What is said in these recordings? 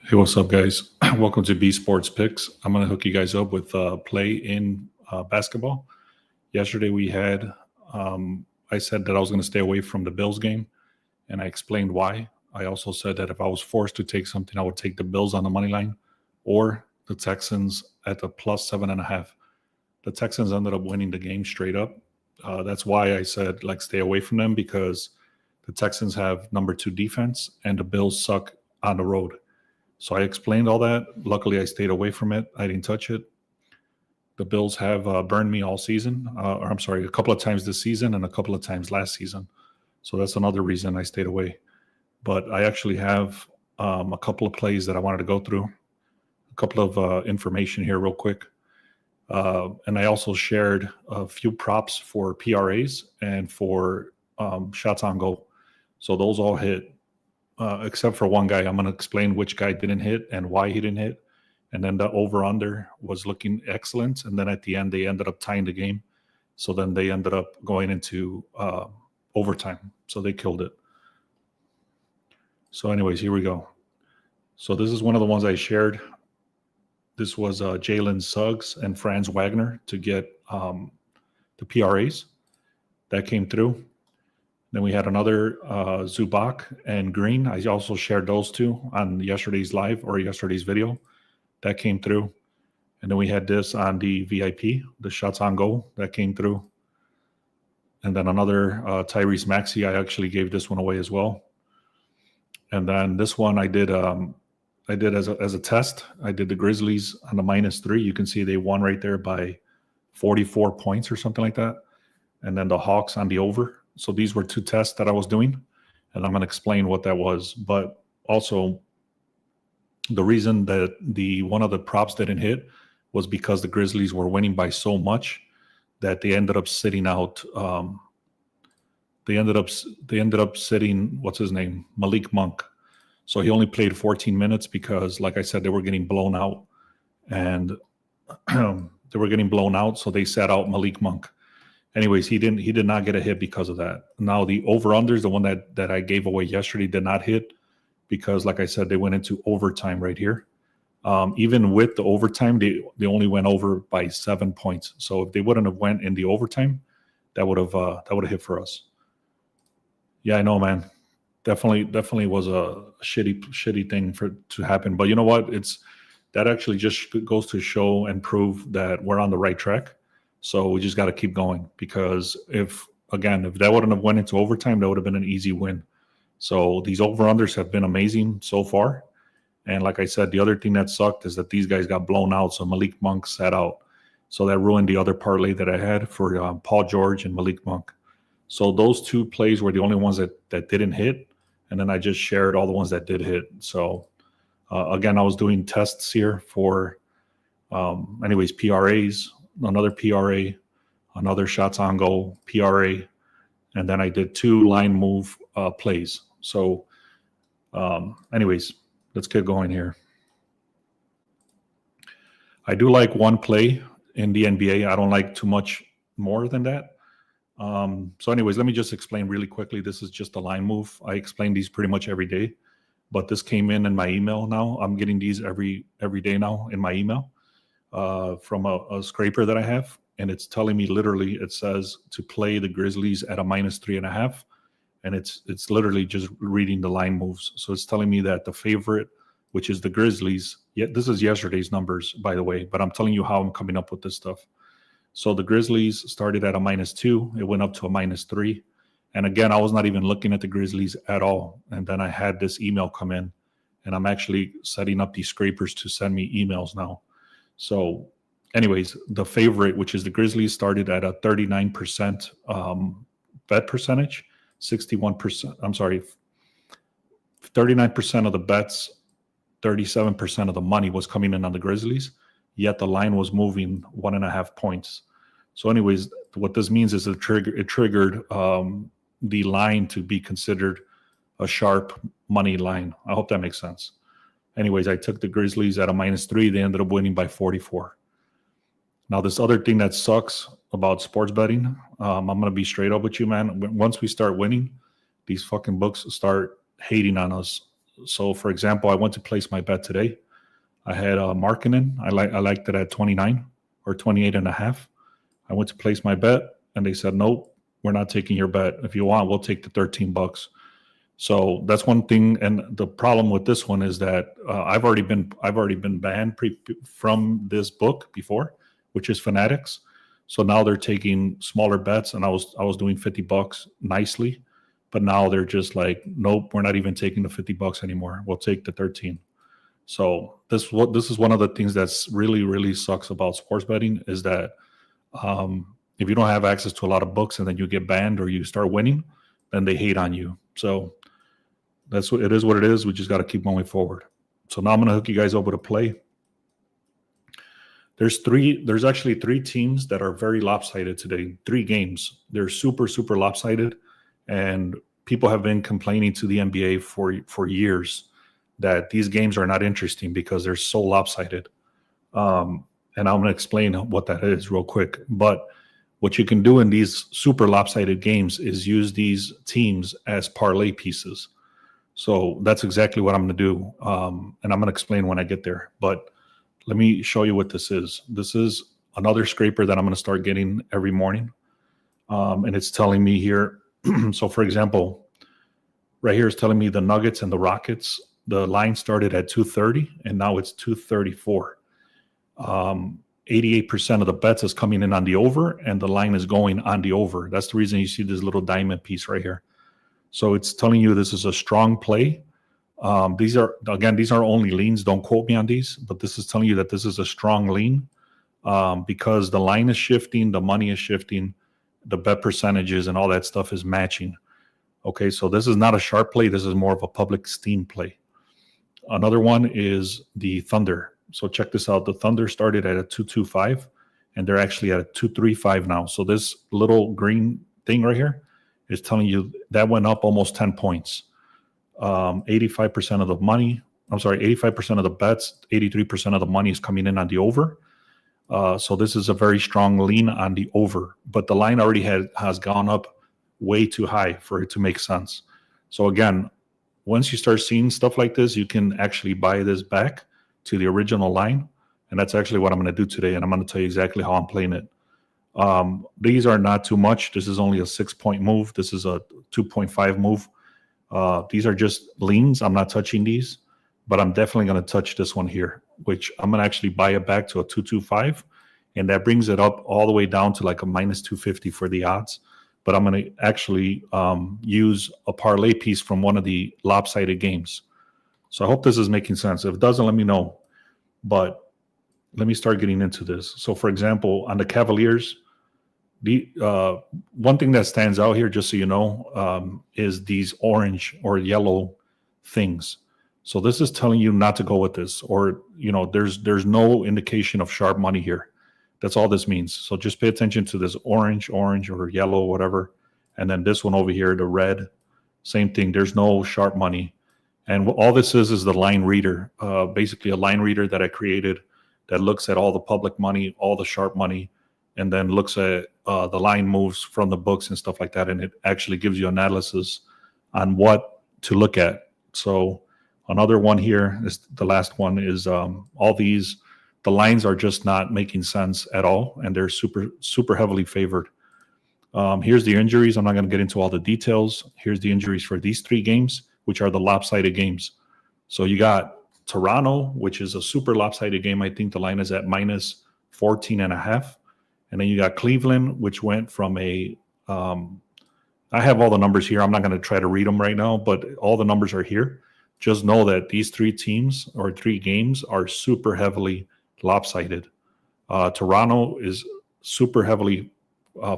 Hey, what's up, guys? Welcome to B Sports Picks. I'm going to hook you guys up with play in basketball. Yesterday, I said that I was going to stay away from the Bills game, and I explained why. I also said that if I was forced to take something, I would take the Bills on the money line or the Texans at the plus 7.5. The Texans ended up winning the game straight up. That's why I said, stay away from them because the Texans have number 2 defense and the Bills suck on the road. So I explained all that. Luckily, I stayed away from it. I didn't touch it. The Bills have burned me all season, a couple of times this season and a couple of times last season. So that's another reason I stayed away. But I actually have a couple of plays that I wanted to go through, a couple of information here real quick. And I also shared a few props for PRAs and for shots on goal. So those all hit. Except for one guy. I'm going to explain which guy didn't hit and why he didn't hit. And then the over-under was looking excellent. And then at the end, they ended up tying the game. So then they ended up going into overtime. So they killed it. So anyways, here we go. So this is one of the ones I shared. This was Jalen Suggs and Franz Wagner to get the PRAs. That came through. Then we had another Zubac and Green. I also shared those two on yesterday's live or yesterday's video. That came through. And then we had this on the VIP, the shots on goal. That came through. And then another Tyrese Maxey. I actually gave this one away as well. And then this one I did as a test. I did the Grizzlies on the -3. You can see they won right there by 44 points or something like that. And then the Hawks on the over. So these were 2 tests that I was doing, and I'm going to explain what that was. But also, the reason that one of the props didn't hit was because the Grizzlies were winning by so much that they ended up sitting out. They ended up sitting, what's his name, Malik Monk. So he only played 14 minutes because, like I said, they were getting blown out, and so they sat out Malik Monk. Anyways, he did not get a hit because of that. Now the over-unders, the one that I gave away yesterday, did not hit because, like I said, they went into overtime right here. Even with the overtime, they only went over by 7 points. So if they wouldn't have went in the overtime, that would have hit for us. Yeah, I know, man. Definitely was a shitty thing to happen. But you know what? That actually just goes to show and prove that we're on the right track. So we just got to keep going because if that wouldn't have went into overtime, that would have been an easy win. So these over-unders have been amazing so far. And like I said, the other thing that sucked is that these guys got blown out. So Malik Monk sat out. So that ruined the other parlay that I had for Paul George and Malik Monk. So those 2 plays were the only ones that didn't hit. And then I just shared all the ones that did hit. So again, I was doing tests here for PRAs. Another PRA, another shots on goal, PRA, and then I did 2 line move plays. So let's get going here. I do like one play in the NBA. I don't like too much more than that. Let me just explain really quickly. This is just a line move. I explain these pretty much every day, but this came in my email now. I'm getting these every day now in my email. From a scraper that I have, and it's telling me literally, it says to play the Grizzlies at a -3.5, and it's literally just reading the line moves. So it's telling me that the favorite, which is the Grizzlies, this is yesterday's numbers, by the way, but I'm telling you how I'm coming up with this stuff. So the Grizzlies started at a -2, it went up to a -3, and again, I was not even looking at the Grizzlies at all, and then I had this email come in, and I'm actually setting up these scrapers to send me emails now. So anyways, the favorite, which is the Grizzlies, started at a 39% bet percentage, 61%. I'm sorry, 39% of the bets, 37% of the money was coming in on the Grizzlies, yet the line was moving 1.5 points. So anyways, what this means is it triggered the line to be considered a sharp money line. I hope that makes sense. Anyways, I took the Grizzlies at a -3. They ended up winning by 44. Now, this other thing that sucks about sports betting, I'm going to be straight up with you, man. Once we start winning, these fucking books start hating on us So, for example, I went to place my bet today. I had Markkinen. I liked it at 29 or 28 and a half. I went to place my bet, and they said, "Nope, we're not taking your bet. If you want, we'll take the $13." So that's one thing. And the problem with this one is that I've already been banned from this book before, which is Fanatics. So now they're taking smaller bets, and I was doing $50 nicely, but now they're just like, nope, we're not even taking the $50 anymore. We'll take the 13. So this is one of the things that's really sucks about sports betting is that if you don't have access to a lot of books and then you get banned or you start winning, then they hate on you. So that's what it is. What it is. We just got to keep going forward. So now I'm going to hook you guys over to play. There's actually 3 teams that are very lopsided today. 3 games. They're super lopsided, and people have been complaining to the NBA for years that these games are not interesting because they're so lopsided. And I'm going to explain what that is real quick. But what you can do in these super lopsided games is use these teams as parlay pieces. So that's exactly what I'm going to do. And I'm going to explain when I get there. But let me show you what this is. This is another scraper that I'm going to start getting every morning. And it's telling me here. So, for example, right here is telling me the Nuggets and the Rockets. The line started at 230, and now it's 234. 88% of the bets is coming in on the over, and the line is going on the over. That's the reason you see this little diamond piece right here. So it's telling you this is a strong play. These are only leans. Don't quote me on these, but this is telling you that this is a strong lean because the line is shifting, the money is shifting, the bet percentages and all that stuff is matching. Okay, so this is not a sharp play. This is more of a public steam play. Another one is the Thunder. So check this out. The Thunder started at a 225, and they're actually at a 235 now. So this little green thing right here is telling you that went up almost 10 points. 85% of the money, 85% of the bets, 83% of the money is coming in on the over. So this is a very strong lean on the over, but the line already has gone up way too high for it to make sense. So again, once you start seeing stuff like this, you can actually buy this back to the original line. And that's actually what I'm going to do today. And I'm going to tell you exactly how I'm playing it. These are not too much. This is only a 6-point move. This is a 2.5 move. These are just leans. I'm not touching these, but I'm definitely going to touch this one here, which I'm going to actually buy it back to a 225. And that brings it up all the way down to like a minus 250 for the odds. But I'm going to actually use a parlay piece from one of the lopsided games. So I hope this is making sense. If it doesn't, let me know. But let me start getting into this. So, for example, on the Cavaliers, the one thing that stands out here, just so you know, is these orange or yellow things. So this is telling you not to go with this, or there's no indication of sharp money here. That's all this means. So just pay attention to this orange or yellow, whatever. And then this one over here, the red, same thing. There's no sharp money. And all this is the line reader, basically a line reader that I created that looks at all the public money, all the sharp money, and then looks at the line moves from the books and stuff like that. And it actually gives you analysis on what to look at. So another one here is the last one is all these. The lines are just not making sense at all, and they're super heavily favored. Here's the injuries. I'm not going to get into all the details. Here's the injuries for these 3 games, which are the lopsided games. So you got Toronto, which is a super lopsided game. I think the line is at minus 14.5. And then you got Cleveland, which went from I have all the numbers here. I'm not going to try to read them right now, but all the numbers are here. Just know that these 3 teams or 3 games are super heavily lopsided. Toronto is super heavily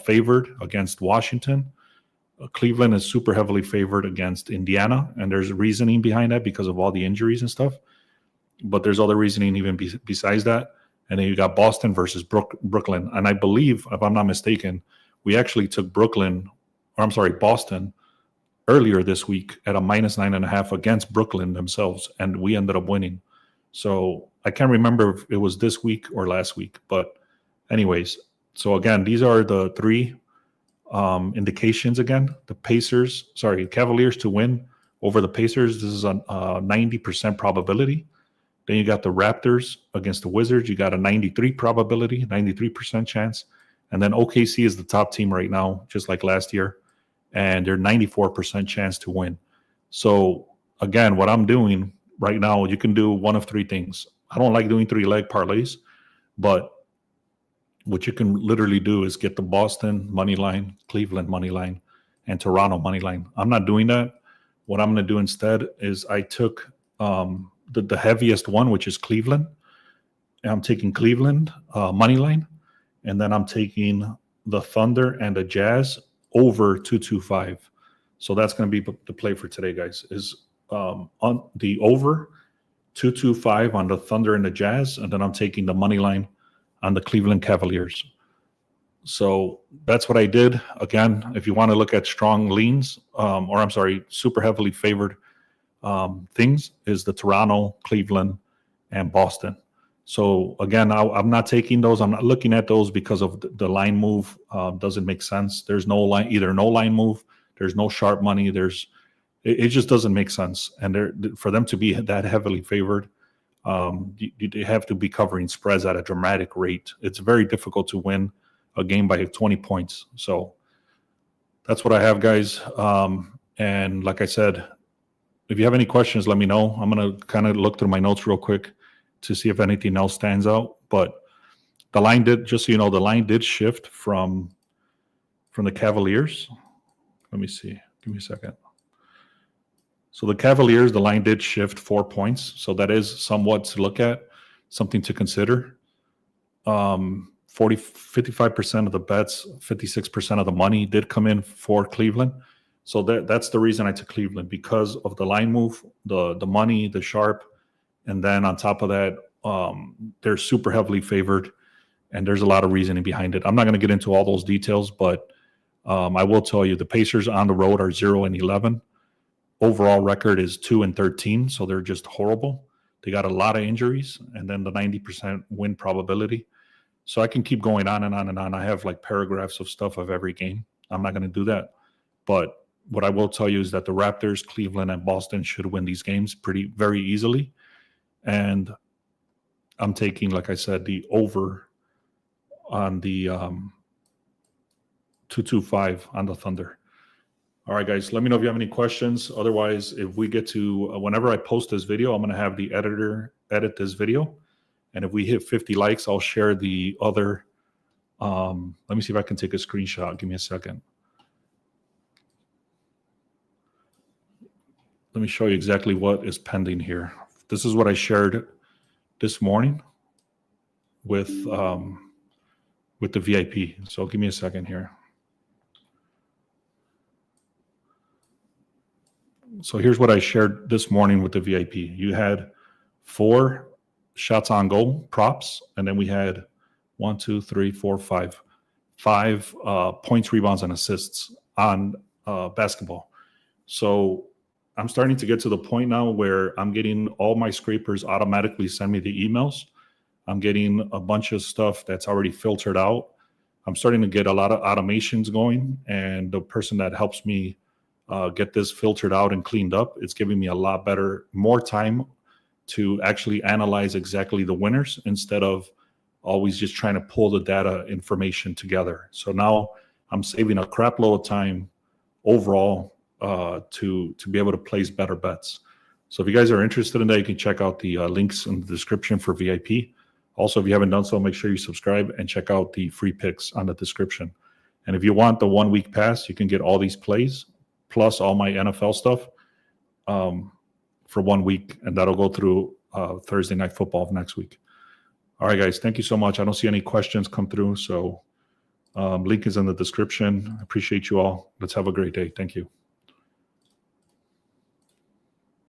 favored against Washington. Cleveland is super heavily favored against Indiana, and there's reasoning behind that because of all the injuries and stuff. But there's other reasoning even besides that. And then you got Boston versus Brooklyn. And I believe, if I'm not mistaken, we actually took Boston earlier this week at a minus 9.5 against Brooklyn themselves, and we ended up winning. So I can't remember if it was this week or last week. But anyways, so again, these are the 3 indications again. The Cavaliers to win over the Pacers. This is a 90% probability. Then you got the Raptors against the Wizards. You got a 93% chance. And then OKC is the top team right now, just like last year. And they're 94% chance to win. So again, what I'm doing right now, you can do one of three things. I don't like doing 3-leg parlays, but what you can literally do is get the Boston money line, Cleveland money line, and Toronto money line. I'm not doing that. What I'm going to do instead is I took the heaviest one, which is Cleveland. And I'm taking Cleveland money line, and then I'm taking the Thunder and the Jazz over 225. So that's going to be the play for today, guys, is on the over 225 on the Thunder and the Jazz, and then I'm taking the money line on the Cleveland Cavaliers. So that's what I did. Again, if you want to look at strong leans, super heavily favored things, is the Toronto, Cleveland, and Boston. So again, I'm not taking those. I'm not looking at those because of the line move. Doesn't make sense. There's no line move. There's no sharp money. It just doesn't make sense. And for them to be that heavily favored, they have to be covering spreads at a dramatic rate. It's very difficult to win a game by 20 points. So that's what I have, guys. And like I said, if you have any questions, let me know. I'm going to kind of look through my notes real quick to see if anything else stands out. But the line did, just so you know, the line did shift from the Cavaliers. Let me see. Give me a second. So the Cavaliers, the line did shift 4 points. So that is somewhat to look at, something to consider. 55% of the bets, 56% of the money did come in for Cleveland. So that's the reason I took Cleveland, because of the line move, the money, the sharp, and then on top of that, they're super heavily favored, and there's a lot of reasoning behind it. I'm not going to get into all those details, but I will tell you the Pacers on the road are 0-11. Overall record is 2-13, so they're just horrible. They got a lot of injuries, and then the 90% win probability. So I can keep going on and on and on. I have like paragraphs of stuff of every game. I'm not going to do that. But what I will tell you is that the Raptors, Cleveland, and Boston should win these games very easily. And I'm taking, like I said, the over on the 225 on the Thunder. All right, guys, let me know if you have any questions. Otherwise, if we get to whenever I post this video, I'm going to have the editor edit this video. And if we hit 50 likes, I'll share the other. Let me see if I can take a screenshot. Give me a second. Let me show you exactly what is pending here. This is what I shared this morning with the VIP. So give me a second here. So here's what I shared this morning with the VIP. You had 4 shots on goal props, and then we had 5 points, rebounds, and assists on basketball. So I'm starting to get to the point now where I'm getting all my scrapers automatically send me the emails. I'm getting a bunch of stuff that's already filtered out. I'm starting to get a lot of automations going, and the person that helps me get this filtered out and cleaned up, it's giving me a lot more time to actually analyze exactly the winners instead of always just trying to pull the data information together. So now I'm saving a crap load of time overall to be able to place better bets. So if you guys are interested in that, you can check out the links in the description for VIP. Also, if you haven't done so, make sure you subscribe and check out the free picks on the description. And if you want the 1 week pass, you can get all these plays plus all my NFL stuff for 1 week, and that'll go through Thursday Night Football of next week. All right, guys, thank you so much. I don't see any questions come through, so link is in the description. I appreciate you all. Let's have a great day. Thank you.